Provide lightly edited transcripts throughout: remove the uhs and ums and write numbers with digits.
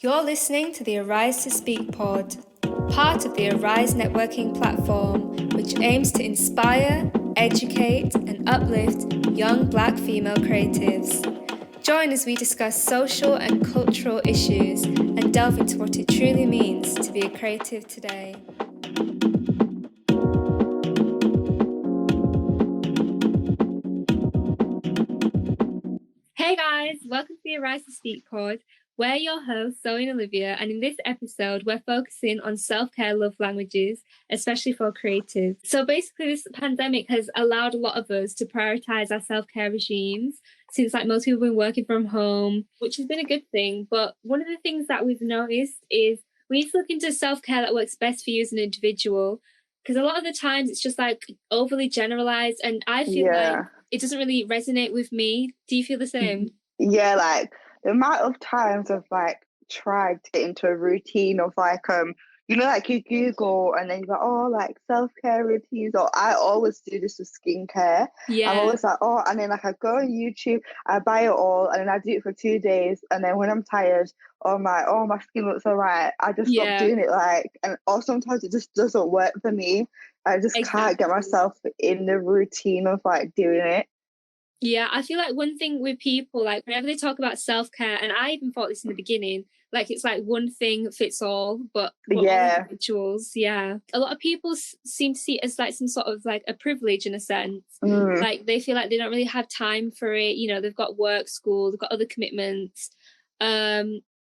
You're listening to the Arise to Speak pod, part of the Arise networking platform, which aims to inspire, educate, and uplift young Black female creatives. Join as we discuss social and cultural issues and delve into what it truly means to be a creative today. Hey guys, welcome to the Arise to Speak pod. We're your hosts, Zoe and Olivia, and in this episode, we're focusing on self-care love languages, especially for creatives. So basically, this pandemic has allowed a lot of us to prioritise our self-care regimes, since most people have been working from home, which has been a good thing. But one of the things that we've noticed is we need to look into self-care that works best for you as an individual, because a lot of the times it's just overly generalised, and I feel like it doesn't really resonate with me. Do you feel the same? Yeah, the amount of times I've tried to get into a routine of you Google and then you're like, self-care routines, or I always do this with skincare. Yeah. I'm always and then I go on YouTube, I buy it all, and then I do it for 2 days, and then when I'm tired, my skin looks alright, I just stop doing it, or sometimes it just doesn't work for me. I just can't get myself in the routine of doing it. Yeah, I feel like one thing with people, whenever they talk about self-care, and I even thought this in the beginning, it's one thing fits all, but we're all individuals. Yeah. A lot of people seem to see it as some sort of a privilege in a sense. They feel like they don't really have time for it. You know, they've got work, school, they've got other commitments,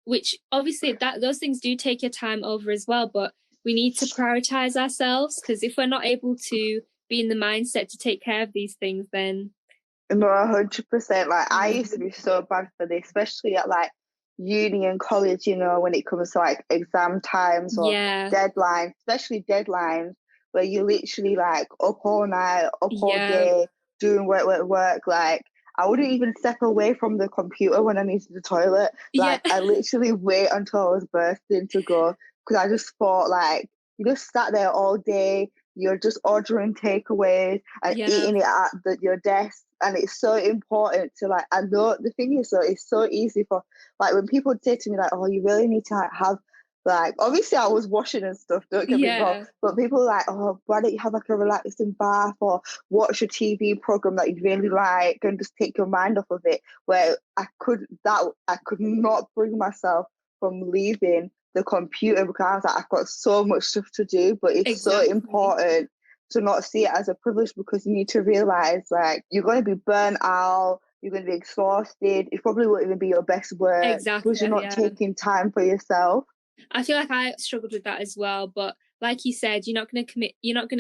which obviously those things do take your time over as well, but we need to prioritize ourselves, because if we're not able to be in the mindset to take care of these things, then... No, 100%. I used to be so bad for this, especially at uni and college, when it comes to exam times or deadlines, especially deadlines where you literally up all night, up all day, doing work. I wouldn't even step away from the computer when I needed the toilet. I literally wait until I was bursting to go, because I just thought you just sat there all day, you're just ordering takeaways and eating it at your desk. And it's so important to I know the thing is, it's so easy for when people say to me oh, you really need to have obviously I was washing and stuff, don't get me wrong, but people oh, why don't you have a relaxing bath or watch a TV program that you really like and just take your mind off of it, where I could not bring myself from leaving the computer, because I was I've got so much stuff to do. But it's so important to not see it as a privilege, because you need to realize you're going to be burnt out, you're going to be exhausted, it probably won't even be your best work because you're not taking time for yourself. I feel I struggled with that as well, but like you said, you're not going to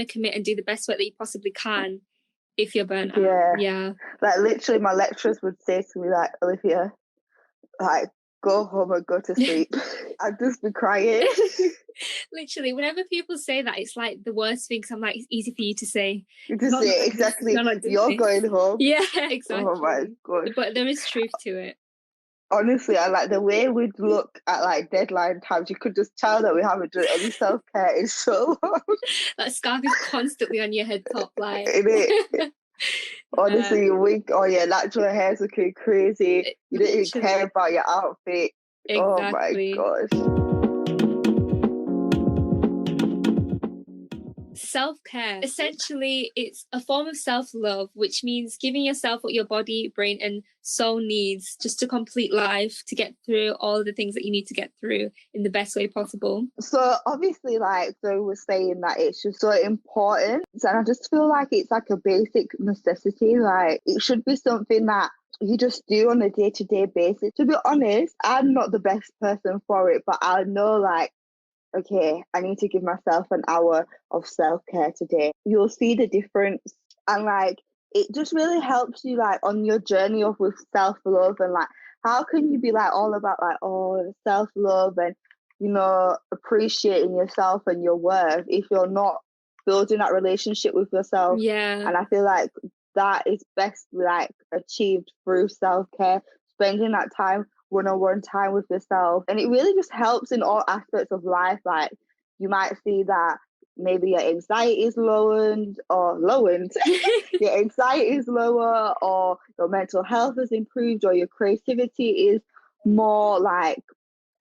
commit and do the best work that you possibly can if you're burnt out. Literally my lecturers would say to me Olivia, go home and go to sleep. I'd just be crying. Literally, whenever people say that, it's the worst thing, because I'm it's easy for you to say. Exactly. You're going home. Yeah, exactly. Oh my God. But there is truth to it. Honestly, I the way we'd look at deadline times, you could just tell that we haven't done any self-care in so long. That scarf is constantly on your head top, Honestly, you wig or your natural hair's looking crazy. You don't even care about your outfit. Exactly. Oh my gosh. Self-care, essentially, it's a form of self-love, which means giving yourself what your body, brain and soul needs just to complete life, to get through all of the things that you need to get through in the best way possible. So obviously, Zoe was saying that it's just so important, and I just feel it's a basic necessity. It should be something that you just do on a day-to-day basis. To be honest, I'm not the best person for it, but I know okay, I need to give myself an hour of self-care today. You'll see the difference, and it just really helps you on your journey with self-love, and how can you be all about self-love and appreciating yourself and your worth if you're not building that relationship with yourself. And I feel that is best achieved through self-care, spending that time, one-on-one time with yourself, and it really just helps in all aspects of life. You might see that maybe your anxiety is lowered, your anxiety is lower, or your mental health has improved, or your creativity is more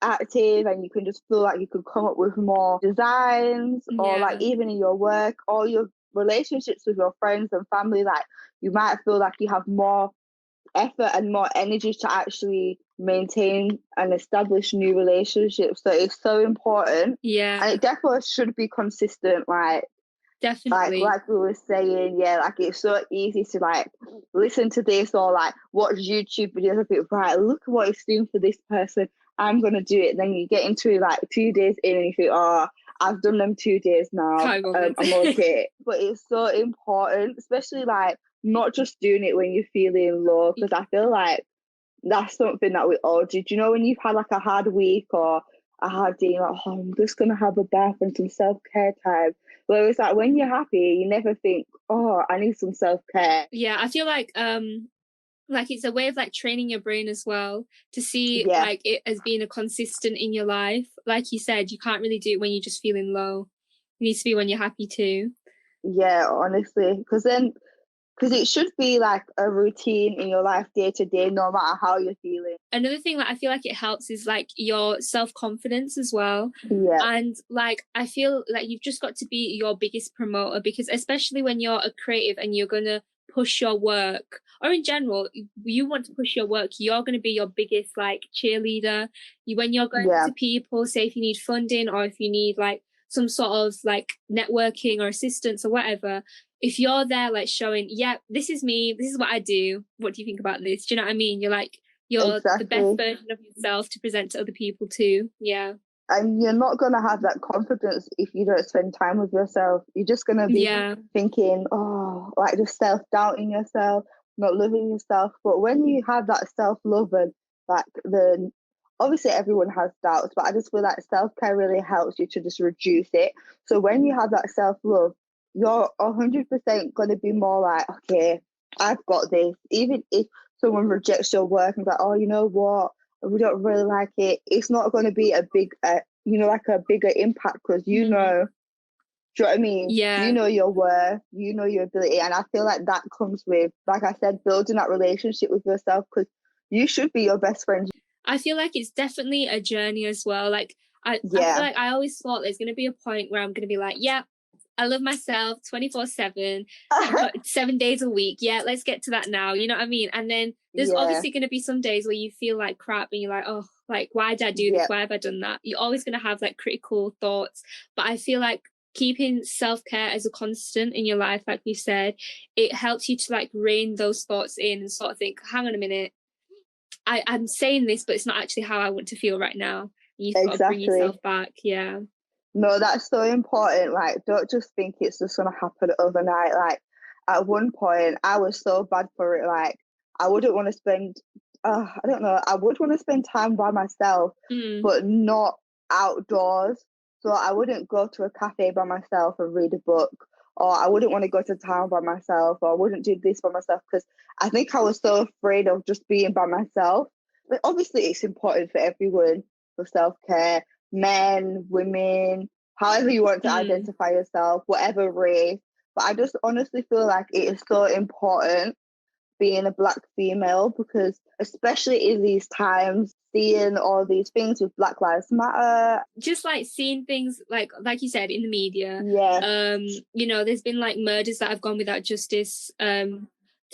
active, and you can just feel like you could come up with more designs, or like even in your work or your relationships with your friends and family, like you might feel like you have more effort and more energy to actually maintain and establish new relationships. So it's so important. Yeah. And it definitely should be consistent, like definitely. Like we were saying, yeah, like it's so easy to like listen to this or like watch YouTube videos of it, right, look at what it's doing for this person, I'm gonna do it. And then you get into like 2 days in and you think, oh, I've done them 2 days now, I'm okay. But it's so important, especially like not just doing it when you're feeling low, because I feel like that's something that we all do. Do you know when you've had like a hard week or a hard day, like, oh, I'm just gonna have a bath and some self-care time. Whereas like when you're happy, you never think, oh, I need some self-care. Yeah, I feel like it's a way of like training your brain as well to see like it as being a consistent in your life. Like you said, you can't really do it when you're just feeling low. It needs to be when you're happy too. Yeah, honestly, because it should be like a routine in your life day to day, no matter how you're feeling. Another thing that I feel like it helps is like your self-confidence as well. Yeah. And like I feel like you've just got to be your biggest promoter, because especially when you're a creative and you're gonna push your work, or in general you want to push your work, you're going to be your biggest like cheerleader. When you're going to people, say if you need funding or if you need like some sort of like networking or assistance or whatever, if you're there like showing, yeah, this is me, this is what I do, what do you think about this, do you know what I mean? You're like, you're the best version of yourself to present to other people too. Yeah. And you're not going to have that confidence if you don't spend time with yourself. You're just going to be thinking, oh, like just self-doubting yourself, not loving yourself. But when you have that self-love and like obviously everyone has doubts, but I just feel like self-care really helps you to just reduce it. So when you have that self-love, you're 100% going to be more like, okay, I've got this. Even if someone rejects your work and like, oh, you know what, we don't really like it, it's not going to be a big, like a bigger impact, because you know, do you know what I mean? Yeah. You know your worth, you know your ability. And I feel like that comes with, like I said, building that relationship with yourself, because you should be your best friend. I feel like it's definitely a journey as well. Like, I feel like I always thought there's going to be a point where I'm going to be like, yeah, I love myself 24/7, 7 days a week. Yeah, let's get to that now. You know what I mean? And then there's obviously going to be some days where you feel like crap and you're like, oh, like, why did I do this? Why have I done that? You're always going to have like critical thoughts. But I feel like keeping self-care as a constant in your life, like we said, it helps you to like rein those thoughts in and sort of think, hang on a minute, I'm saying this, but it's not actually how I want to feel right now. You've got to bring yourself back. Yeah. No, that's so important. Like, don't just think it's just going to happen overnight. Like, at one point, I was so bad for it. Like, I wouldn't want to spend, I don't know, I would want to spend time by myself, but not outdoors. So I wouldn't go to a cafe by myself and read a book, or I wouldn't want to go to town by myself, or I wouldn't do this by myself, because I think I was so afraid of just being by myself. But obviously, it's important for everyone for self-care. Men, women, however you want to identify yourself, whatever race. But I just honestly feel like it is so important being a Black female, because especially in these times, seeing all these things with Black Lives Matter, just like seeing things like you said in the media, you know, there's been like murders that have gone without justice to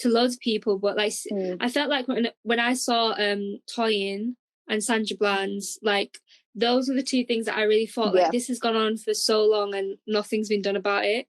loads of people, but like I felt like when I saw Toyin and Sandra Bland's, like those were the two things that I really thought like this has gone on for so long and nothing's been done about it.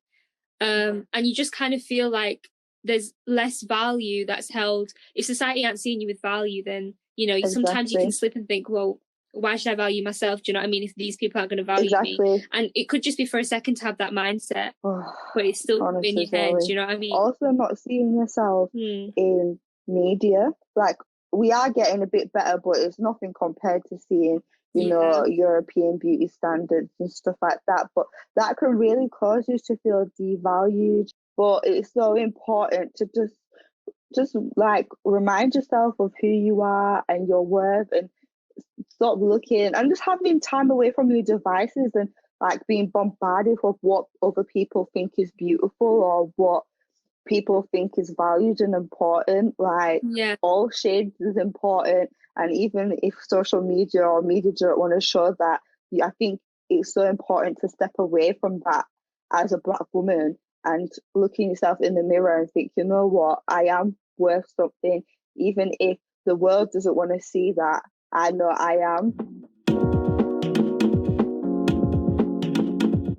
And you just kind of feel like there's less value that's held. If society aren't seeing you with value, then, you know, sometimes you can slip and think, well, why should I value myself? Do you know what I mean? If these people aren't going to value me. And it could just be for a second to have that mindset, but it's still in your head. Do you know what I mean? Also not seeing yourself in media. Like, we are getting a bit better, but it's nothing compared to seeing, you know, European beauty standards and stuff like that. But that can really cause you to feel devalued. But it's so important to just like remind yourself of who you are and your worth, and stop looking and just having time away from your devices and like being bombarded with what other people think is beautiful or what people think is valued and important. Like, all shades is important, And even if social media or media don't want to show that, I think it's so important to step away from that as a Black woman and looking yourself in the mirror and think, you know what, I am worth something. Even if the world doesn't want to see that, I know I am.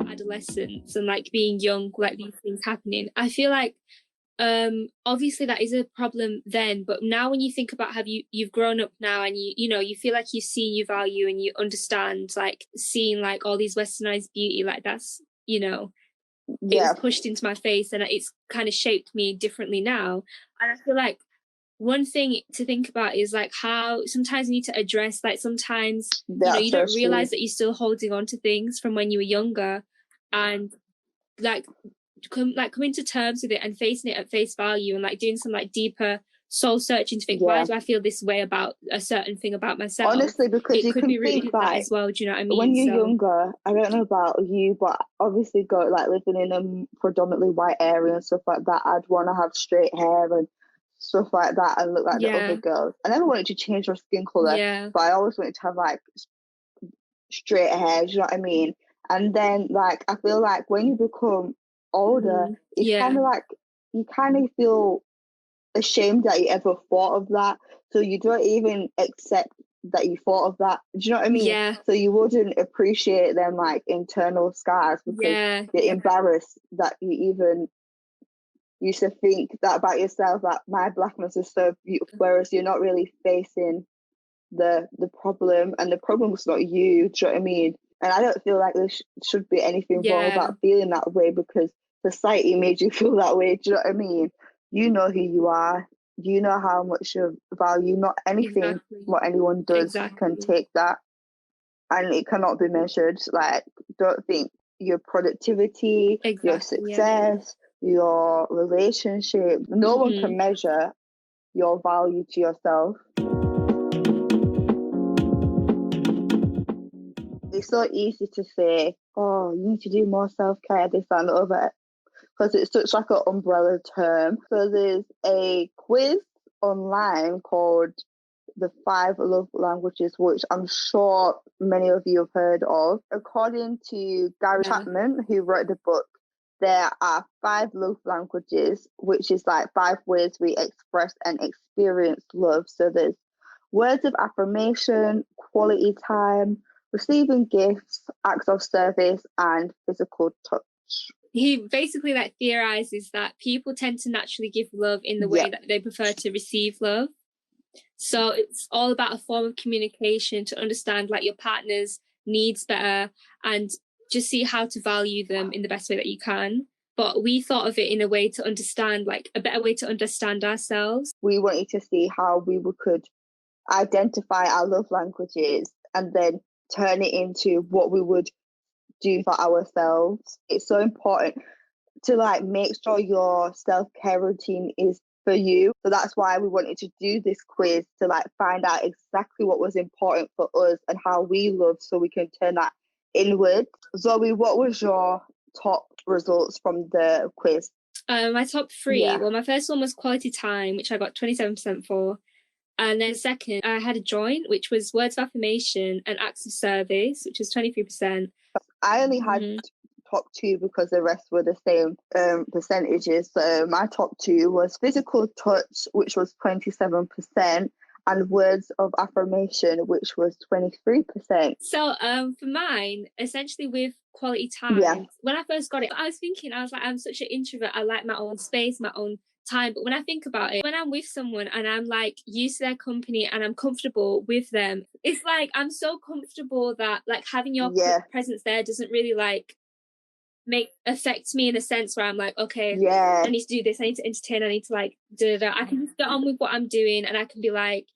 Adolescence and like being young, like these things happening, I feel like obviously that is a problem then, but now when you think about how you've grown up now and you feel like you see your value and you understand, like seeing like all these westernized beauty, like that's it was pushed into my face and it's kind of shaped me differently now. And I feel like one thing to think about is like how sometimes you need to address, like sometimes you don't realize that you're still holding on to things from when you were younger, and like coming to terms with it and facing it at face value and like doing some like deeper soul searching to think, why do I feel this way about a certain thing about myself? Honestly, because it could be rooted in that as well. Do you know what I mean? When you're younger, I don't know about you, but obviously living in a predominantly white area and stuff like that, I'd want to have straight hair and stuff like that and look like the other girls. I never wanted to change my skin color, but I always wanted to have like straight hair. Do you know what I mean? And then like I feel like when you become older, it's kind of like you kind of feel ashamed that you ever thought of that, so you don't even accept that you thought of that. Do you know what I mean? So you wouldn't appreciate them like internal scars because you're embarrassed that you even used to think that about yourself, that my blackness is so beautiful, whereas you're not really facing the problem, and the problem's not you. Do you know what I mean? And I don't feel like there should be anything wrong about feeling that way because society made you feel that way. Do you know what I mean? You know who you are. You know how much you value. Not anything what anyone does can take that. And it cannot be measured. Like, don't think your productivity, your success, your relationship, no one can measure your value to yourself. It's so easy to say, oh, you need to do more self-care, this and the other, because it's such like an umbrella term. So there's a quiz online called the 5 Love Languages, which I'm sure many of you have heard of. According to Gary Chapman, who wrote the book, there are 5 love languages, which is like 5 ways we express and experience love. So there's words of affirmation, quality time, receiving gifts, acts of service, and physical touch. He basically like theorizes that people tend to naturally give love in the way that they prefer to receive love. So it's all about a form of communication to understand like your partner's needs better and just see how to value them in the best way that you can. But we thought of it in a way to understand, like a better way to understand ourselves. We wanted to see how we could identify our love languages and then turn it into what we would do for ourselves. It's so important to like make sure your self-care routine is for you. So that's why we wanted to do this quiz, to like find out exactly what was important for us and how we love, so we can turn that inward. Zoe, what was your top results from the quiz? My top 3, well, my first one was quality time, which I got 27% for. And then second, I had a joint, which was words of affirmation and acts of service, which was 23%. I only had top 2 because the rest were the same percentages. So my top 2 was physical touch, which was 27%, and words of affirmation, which was 23%. So for mine, essentially with quality time, when I first got it, I was thinking, I was like, I'm such an introvert. I like my own space, my own time. But when I think about it, when I'm with someone and I'm like used to their company and I'm comfortable with them, it's like I'm so comfortable that like having your presence there doesn't really like affect me in a sense where I'm like, okay, I need to do this, I need to entertain, I need to like I can just get on with what I'm doing, and I can be like,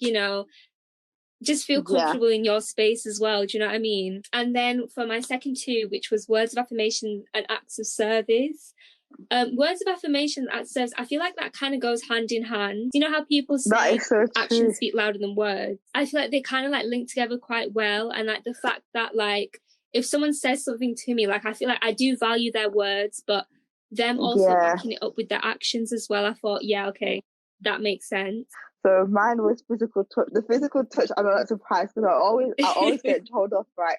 just feel comfortable in your space as well. Do you know what I mean? And then for my second 2, which was words of affirmation and acts of service, words of affirmation and acts of service, I feel like that kind of goes hand in hand. You know how people say actions speak louder than words? I feel like they kind of like link together quite well. And like the fact that like if someone says something to me, like I feel like I do value their words, but them also backing it up with their actions as well. I thought, okay, that makes sense. So mine was physical touch. The physical touch, I'm not surprised because I always get told off, right?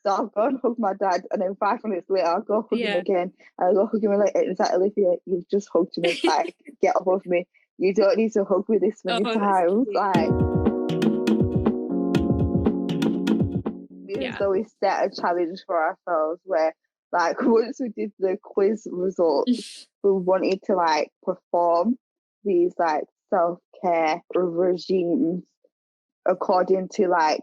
So I'll go and hug my dad, and then 5 minutes later I'll go hug him again. And I'll go hug him and like, it's like, Olivia, you've just hugged me. Like, get off of me. You don't need to hug me this many times. Like, so we set a challenge for ourselves where, like, once we did the quiz results, we wanted to like perform these like self-care regimes according to like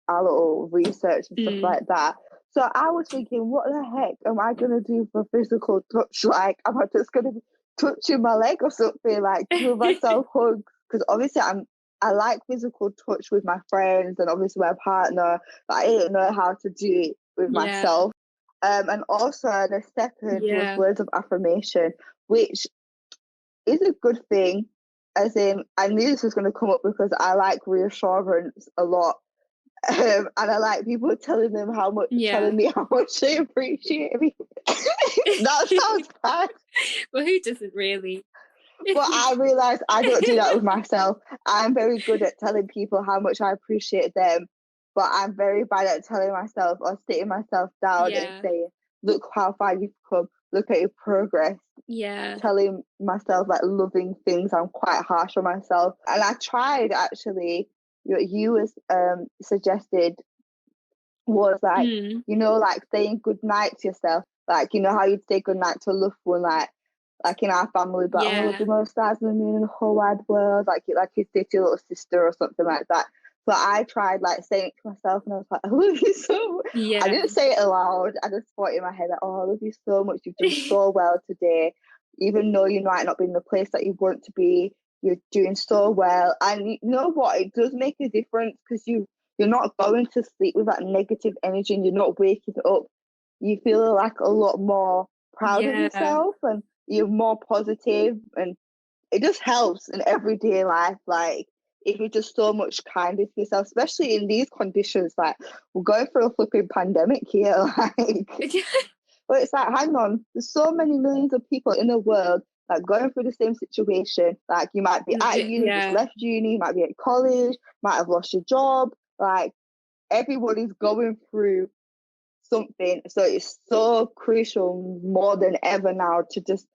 our little research and stuff like that. So I was thinking, what the heck am I gonna do for physical touch? Like, am I just gonna be touching my leg or something? Like, give myself hugs? Because obviously I like physical touch with my friends and obviously my partner, but I didn't know how to do it with myself. And also the second was words of affirmation, which is a good thing. As in, I knew this was going to come up because I like reassurance a lot. And I like people telling me how much they appreciate me. That sounds bad. Well, who doesn't really? But I realised I don't do that with myself. I'm very good at telling people how much I appreciate them, but I'm very bad at telling myself or sitting myself down and saying, look how far you've come, look at your progress. Telling myself like loving things. I'm quite harsh on myself. And I tried actually, what you was suggested was like, you know, like saying good night to yourself. Like, you know how you'd say good night to a loved one, like in our family, but oh, the most stars and the moon in the whole wide world, like you'd say to your little sister or something like that. So I tried like saying it to myself, and I was like, I love you so much. I didn't say it aloud. I just thought in my head like, oh, I love you so much. You've done so well today. Even though you might not be in the place that you want to be, you're doing so well. And you know what? It does make a difference because you're not going to sleep with that negative energy and you're not waking up. You feel like a lot more proud of yourself and you're more positive, and it just helps in everyday life. Like, if you're just so much kinder to yourself, especially in these conditions, like we're going through a flipping pandemic here, like but it's like, hang on, there's so many millions of people in the world like going through the same situation. Like, you might be at uni, just left uni, you might be at college, might have lost your job. Like, everybody's going through something. So it's so crucial more than ever now to just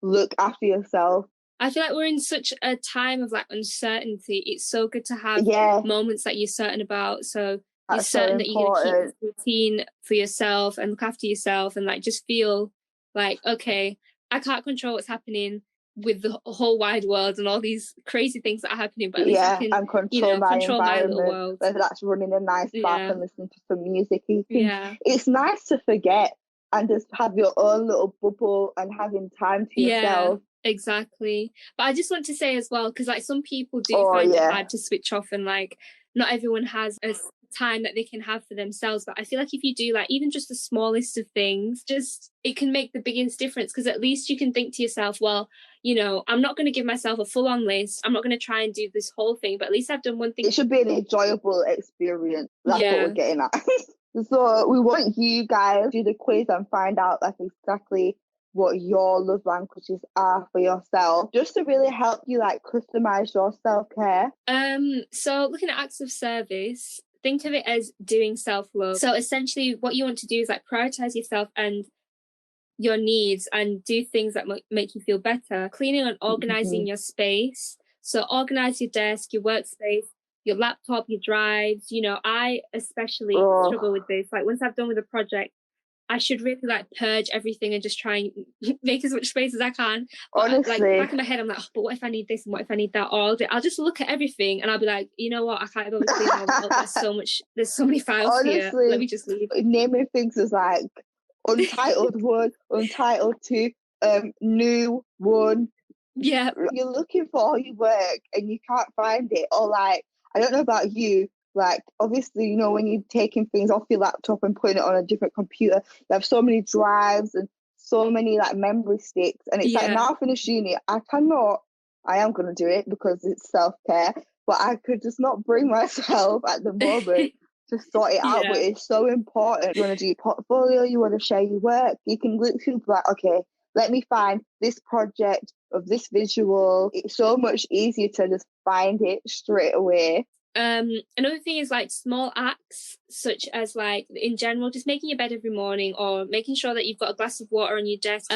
look after yourself. I feel like we're in such a time of like uncertainty. It's so good to have moments that you're certain about. So you're certain that you're going to keep this routine for yourself and look after yourself and like just feel like, okay, I can't control what's happening with the whole wide world and all these crazy things that are happening, but at least I can, and control my little world. Whether that's running a nice bath and listening to some music. It's nice to forget and just have your own little bubble and having time to yourself. Exactly. But I just want to say as well, because like some people do find it hard to switch off, and like not everyone has a time that they can have for themselves. But I feel like if you do like even just the smallest of things, just it can make the biggest difference, because at least you can think to yourself, well, you know, I'm not going to give myself a full-on list. I'm not going to try and do this whole thing, but at least I've done one thing. It should be an enjoyable experience. That's what we're getting at. So we want you guys to do the quiz and find out like exactly what your love languages are for yourself, just to really help you like customize your self-care. So looking at acts of service, think of it as doing self-love. So essentially what you want to do is like prioritize yourself and your needs and do things that make you feel better. Cleaning and organizing your space. So organize your desk, your workspace, your laptop, your drives. You know, I especially struggle with this. Like once I've done with a project, I should really like purge everything and just try and make as much space as I can. But honestly, like back in my head, I'm like, oh, but what if I need this and what if I need that? Or I'll just look at everything and I'll be like, you know what? I can't go clean all that up. There's so many files here. Let me just leave. Naming things is like untitled 1, untitled 2, new 1. Yeah. You're looking for all your work and you can't find it. Or like, I don't know about you, like obviously, you know, when you're taking things off your laptop and putting it on a different computer, you have so many drives and so many like memory sticks. And it's like, now I finish uni, I am going to do it because it's self-care, but I could just not bring myself at the moment to sort it out. But it's so important. You want to do your portfolio, you want to share your work, you can literally be like, okay, let me find this project of this visual. It's so much easier to just find it straight away. Another thing is like small acts, such as like in general just making your bed every morning, or making sure that you've got a glass of water on your desk.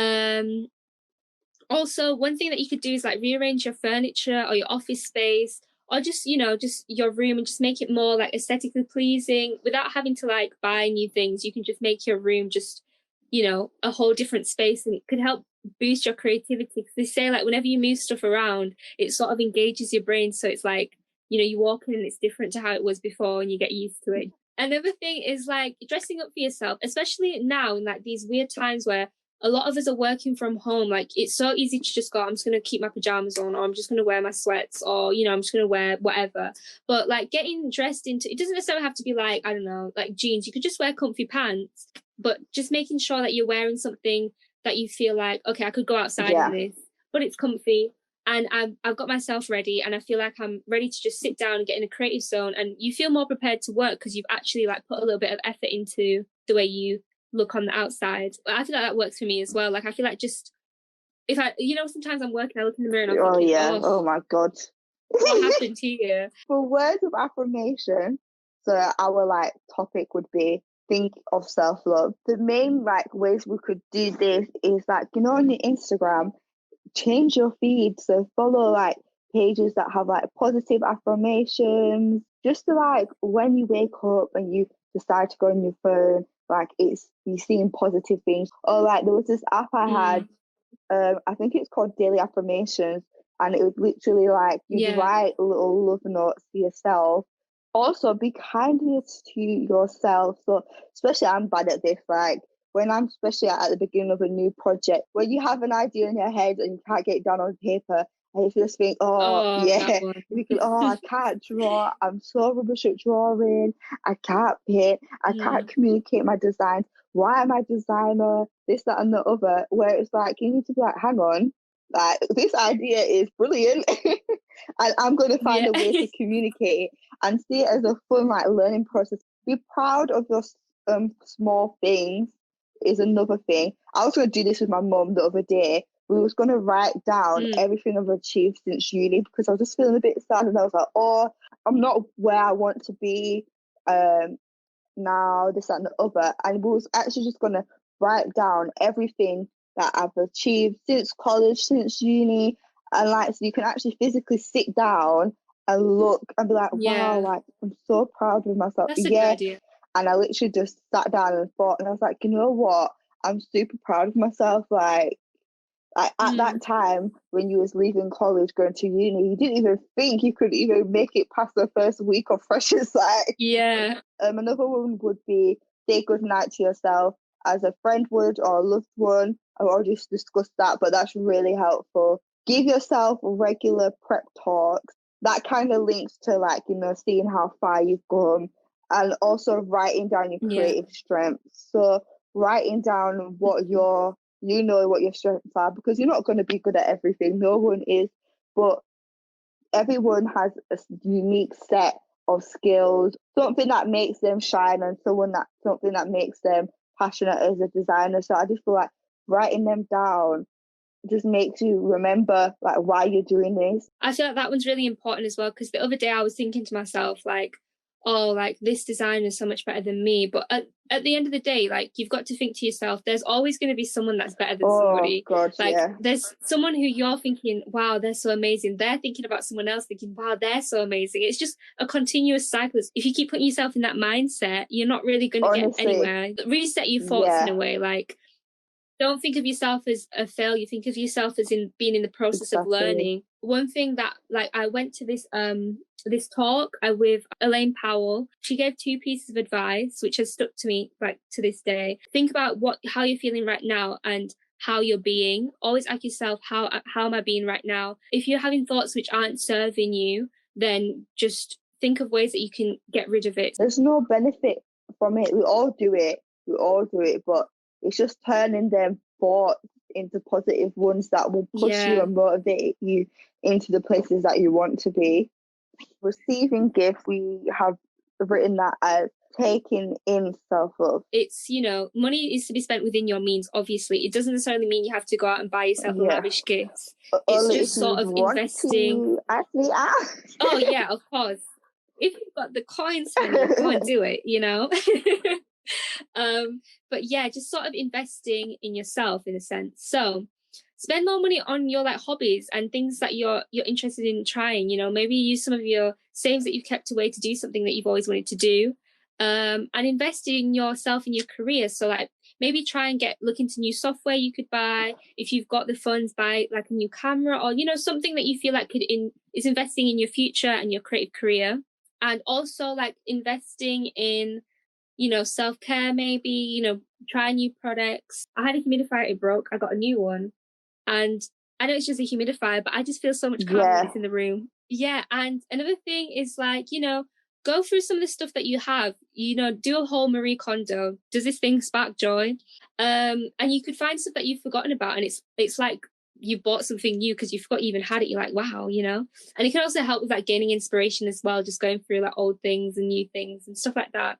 Also, one thing that you could do is like rearrange your furniture or your office space, or just, you know, just your room, and just make it more like aesthetically pleasing without having to like buy new things. You can just make your room just, you know, a whole different space, and it could help boost your creativity. Because they say like whenever you move stuff around, it sort of engages your brain. So it's like, you know, you walk in and it's different to how it was before, and you get used to it. Another thing is like dressing up for yourself, especially now in like these weird times where a lot of us are working from home. Like it's so easy to just go, I'm just going to keep my pajamas on, or I'm just going to wear my sweats, or, you know, I'm just going to wear whatever. But like getting dressed into, it doesn't necessarily have to be like, I don't know, like jeans. You could just wear comfy pants, but just making sure that you're wearing something that you feel like, okay, I could go outside in this, but it's comfy. And I've got myself ready, and I feel like I'm ready to just sit down and get in a creative zone. And you feel more prepared to work because you've actually like put a little bit of effort into the way you look on the outside. But I feel like that works for me as well. Like I feel like just if I, you know, sometimes I'm working, I look in the mirror and I'm thinking, oh my God, what happened to you? For words of affirmation, so our like topic would be think of self-love. The main like ways we could do this is like, you know, on your Instagram, change your feed, so follow like pages that have like positive affirmations, just to like when you wake up and you decide to go on your phone, like it's you seeing positive things. Or like there was this app I had, I think it's called Daily Affirmations, and it was literally like you'd write little love notes to yourself. Also, be kindness to yourself. So, especially I'm bad at this, like when I'm especially at the beginning of a new project, when you have an idea in your head and you can't get it down on paper, and you just think, you think, I can't draw, I'm so rubbish at drawing, I can't paint, I can't communicate my designs, why am I a designer, this, that, and the other, where it's like, you need to be like, hang on, like, this idea is brilliant, and I'm going to find a way to communicate it and see it as a fun, like, learning process. Be proud of your small things is another thing. I was going to do this with my mum the other day. We was going to write down everything I've achieved since uni, because I was just feeling a bit sad, and I was like, oh, I'm not where I want to be now, this, that, and the other. And we was actually just going to write down everything that I've achieved since college, since uni, and like, so you can actually physically sit down and look and be like, wow, like I'm so proud of myself. That's a good idea. And I literally just sat down and thought, and I was like, you know what? I'm super proud of myself. Like at that time when you was leaving college, going to uni, you didn't even think you could even make it past the first week of freshers. Like, another one would be say good night to yourself, as a friend would, or a loved one. I've already discussed that, but that's really helpful. Give yourself regular prep talks. That kind of links to, like, you know, seeing how far you've come, and also writing down your creative strengths. So writing down what what your strengths are, because you're not going to be good at everything. No one is, but everyone has a unique set of skills, something that makes them shine, and something that makes them passionate as a designer. So I just feel like writing them down just makes you remember like why you're doing this. I feel like that one's really important as well, because the other day I was thinking to myself like, oh, like this designer is so much better than me. But at the end of the day, like you've got to think to yourself, there's always going to be someone that's better than somebody. God, like there's someone who you're thinking, wow, they're so amazing. They're thinking about someone else thinking, wow, they're so amazing. It's just a continuous cycle. If you keep putting yourself in that mindset, you're not really going to get anywhere. Reset your thoughts in a way. Like, don't think of yourself as a failure. Think of yourself as in being in the process of learning. One thing that, like, I went to this talk with Elaine Powell. She gave 2 pieces of advice, which has stuck to me like to this day. Think about how you're feeling right now and how you're being. Always ask yourself, how am I being right now? If you're having thoughts which aren't serving you, then just think of ways that you can get rid of it. There's no benefit from it. We all do it, but it's just turning them thoughts into positive ones that will push you and motivate you into the places that you want to be. Receiving gifts, we have written that as taking in self-love. It's, you know, money is to be spent within your means, obviously. It doesn't necessarily mean you have to go out and buy yourself lavish gifts. It's just sort of investing. Actually, oh, yeah, of course. If you've got the coins, honey, go and do it, you know? But yeah, just sort of investing in yourself in a sense. So spend more money on your like hobbies and things that you're interested in trying, you know, maybe use some of your savings that you've kept away to do something that you've always wanted to do. And invest in yourself in your career. So like maybe try and look into new software you could buy. If you've got the funds, buy like a new camera, or, you know, something that you feel like is investing in your future and your creative career. And also like investing in, you know, self-care, maybe, you know, try new products. I had a humidifier, it broke. I got a new one. And I know it's just a humidifier, but I just feel so much calmer when it's in the room. Yeah. And another thing is like, you know, go through some of the stuff that you have, you know, do a whole Marie Kondo. Does this thing spark joy? And you could find stuff that you've forgotten about. And it's like you bought something new because you forgot you even had it. You're like, wow, you know? And it can also help with like gaining inspiration as well, just going through like old things and new things and stuff like that.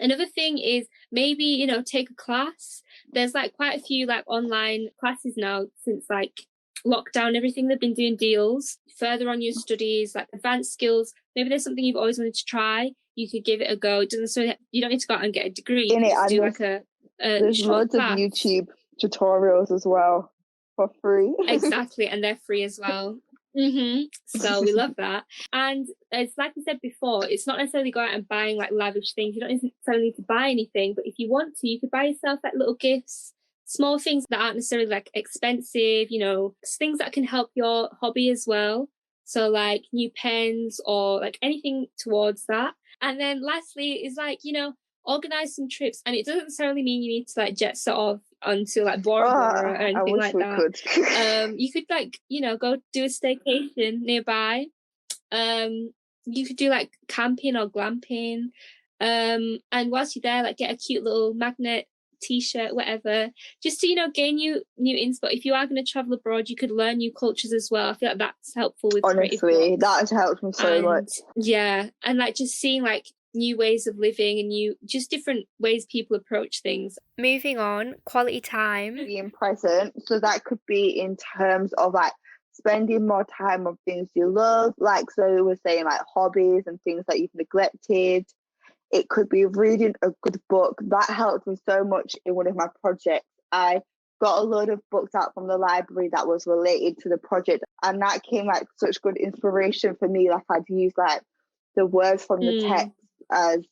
Another thing is maybe, you know, take a class. There's like quite a few like online classes now since like lockdown, everything. They've been doing deals further on your studies, like advanced skills. Maybe there's something you've always wanted to try. You could give it a go. It doesn't you don't need to go out and get a degree. You can just do like a there's loads of YouTube tutorials as well for free. Exactly, and they're free as well. So we love that. And it's like I said before, it's not necessarily going out and buying like lavish things. You don't necessarily need to buy anything, but if you want to, you could buy yourself like little gifts, small things that aren't necessarily like expensive, you know, things that can help your hobby as well. So like new pens or like anything towards that. And then lastly is like, you know, organize some trips. And it doesn't necessarily mean you need to like jet set off onto like Bora Bora or anything like that. You could like, you know, go do a staycation nearby. You could do like camping or glamping. And whilst you're there, like get a cute little magnet t-shirt, whatever, just to, you know, gain you new inspo. If you are going to travel abroad, you could learn new cultures as well. I feel like that's helpful with honestly that has helped me so much. Yeah, and like just seeing like new ways of living and just different ways people approach things. Moving on, quality time, being present. So that could be in terms of like spending more time on things you love, like Zoe was saying, like hobbies and things that you've neglected. It could be reading a good book. That helped me so much in one of my projects. I got a load of books out from the library that was related to the project, and that came like such good inspiration for me. Like I'd use like the words from the text as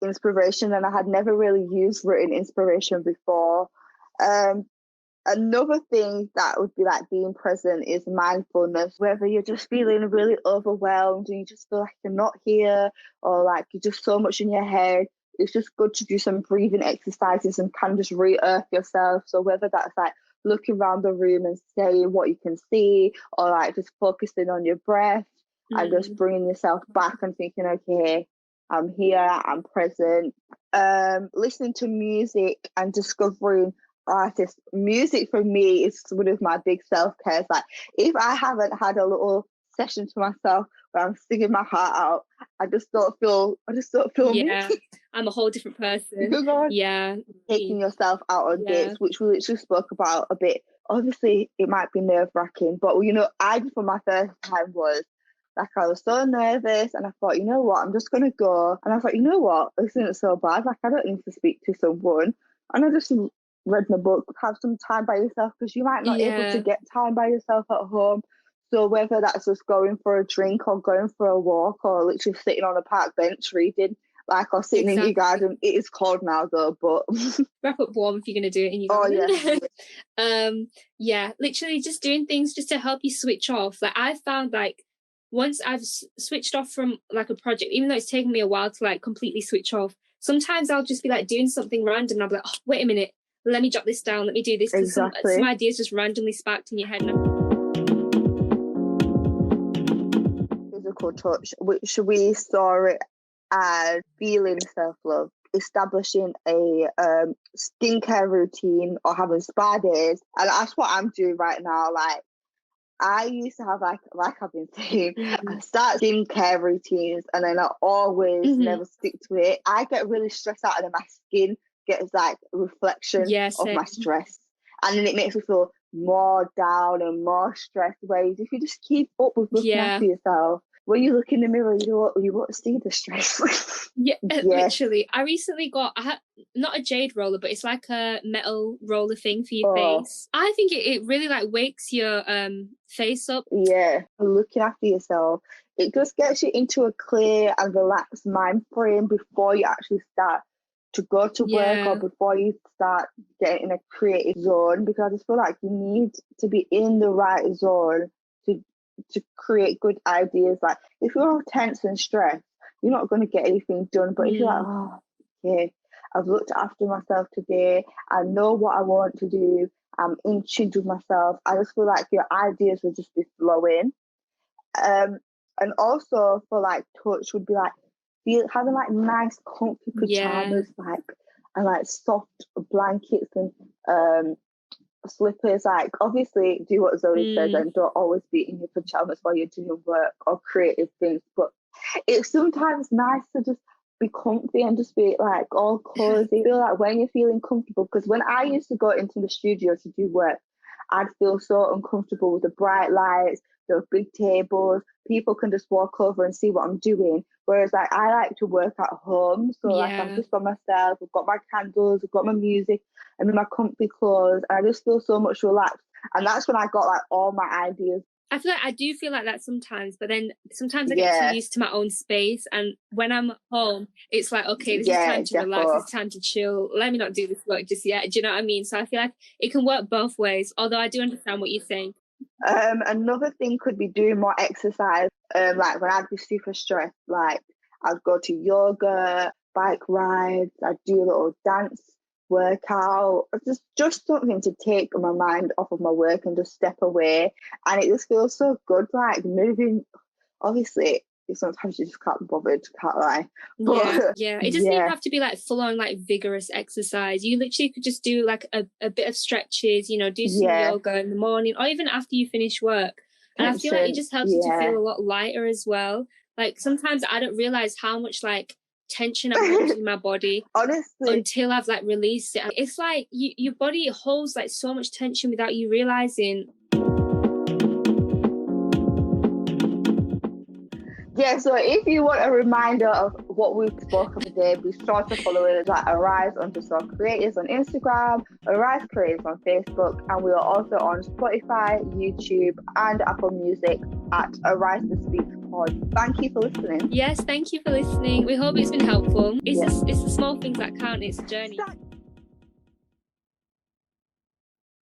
inspiration, and I had never really used written inspiration before. Another thing that would be like being present is mindfulness. Whether you're just feeling really overwhelmed and you just feel like you're not here, or like you're just so much in your head, it's just good to do some breathing exercises and kind of just re-earth yourself. So whether that's like looking around the room and saying what you can see, or like just focusing on your breath and just bringing yourself back and thinking, okay, I'm here, I'm present. Listening to music and discovering artists. Music for me is one of my big self-cares. Like if I haven't had a little session to myself where I'm singing my heart out, I just don't feel yeah me. I'm a whole different person. Yeah, taking yourself out on dates, which we literally spoke about a bit. Obviously it might be nerve-wracking, but you know, I for my first time was like, I was so nervous, and I thought, you know what, I'm just gonna go. And I thought, you know what, this isn't so bad, like I don't need to speak to someone. And I just read my book. Have some time by yourself, because you might not be able to get time by yourself at home. So whether that's just going for a drink or going for a walk or literally sitting on a park bench reading, like, or sitting in your garden. It is cold now though, but wrap up warm if you're going to do it in your garden. Yeah, literally just doing things just to help you switch off. Like I found like once I've switched off from like a project, even though it's taken me a while to like completely switch off, sometimes I'll just be like doing something random and I'll be like, oh, wait a minute, let me jot this down, let me do this. Exactly. Some ideas just randomly sparked in your head. Physical touch, which we saw it as feeling self-love, establishing a skincare routine or having spa days. And that's what I'm doing right now. Like I used to have like I've been saying, I start skincare routines and then I always never stick to it. I get really stressed out and then my skin gets like a reflection of my stress. And then it makes me feel more down and more stressed. Whereas if you just keep up with looking after yourself, when you look in the mirror, you won't see the stress. Literally. I recently got not a jade roller, but it's like a metal roller thing for your face. I think it really like wakes your face up. Yeah, looking after yourself. It just gets you into a clear and relaxed mind frame before you actually start to go to work or before you start getting in a creative zone, because I just feel like you need to be in the right zone to create good ideas. Like if you're all tense and stressed, you're not going to get anything done. But if you're like, oh, okay, I've looked after myself today, I know what I want to do, I'm in tune with myself, I just feel like your ideas will just be flowing. And also for like touch would be like having like nice comfy pajamas, like, and like soft blankets and slippers. Like obviously do what Zoe says and don't always be in your pajamas while you're doing work or creative things, but it's sometimes nice to just be comfy and just be like all cozy. I feel like when you're feeling comfortable, because when I used to go into the studio to do work, I'd feel so uncomfortable with the bright lights, the big tables, people can just walk over and see what I'm doing. Whereas like I like to work at home, so like I'm just by myself, I've got my candles, I've got my music, I'm in my comfy clothes, and I just feel so much relaxed. And that's when I got like all my ideas. I feel like I do feel like that sometimes, but then sometimes I get too used to my own space, and when I'm at home, it's like, okay, this is time to relax, it's time to chill, let me not do this work just yet. Do you know what I mean? So I feel like it can work both ways, although I do understand what you're saying. Another thing could be doing more exercise. Like when I'd be super stressed, like I'd go to yoga, bike rides, I'd do a little dance workout, just something to take my mind off of my work and just step away. And it just feels so good, like moving. Obviously sometimes you just can't be bothered, can't lie, but it doesn't even have to be like full on like vigorous exercise. You literally could just do like a bit of stretches, you know, do some yoga in the morning or even after you finish work. And I feel like it just helps you to feel a lot lighter as well. Like sometimes I don't realize how much like tension I'm holding in my body, honestly, until I've like released it. It's like your body holds like so much tension without you realizing. Yeah, so if you want a reminder of what we've spoken today, be sure to follow us at Arise_Creators on Instagram, Arise Creators on Facebook, and we are also on Spotify, YouTube, and Apple Music at Arise the Speak Pod. Thank you for listening. Yes, thank you for listening. We hope it's been helpful. It's the small things that count. It's a journey.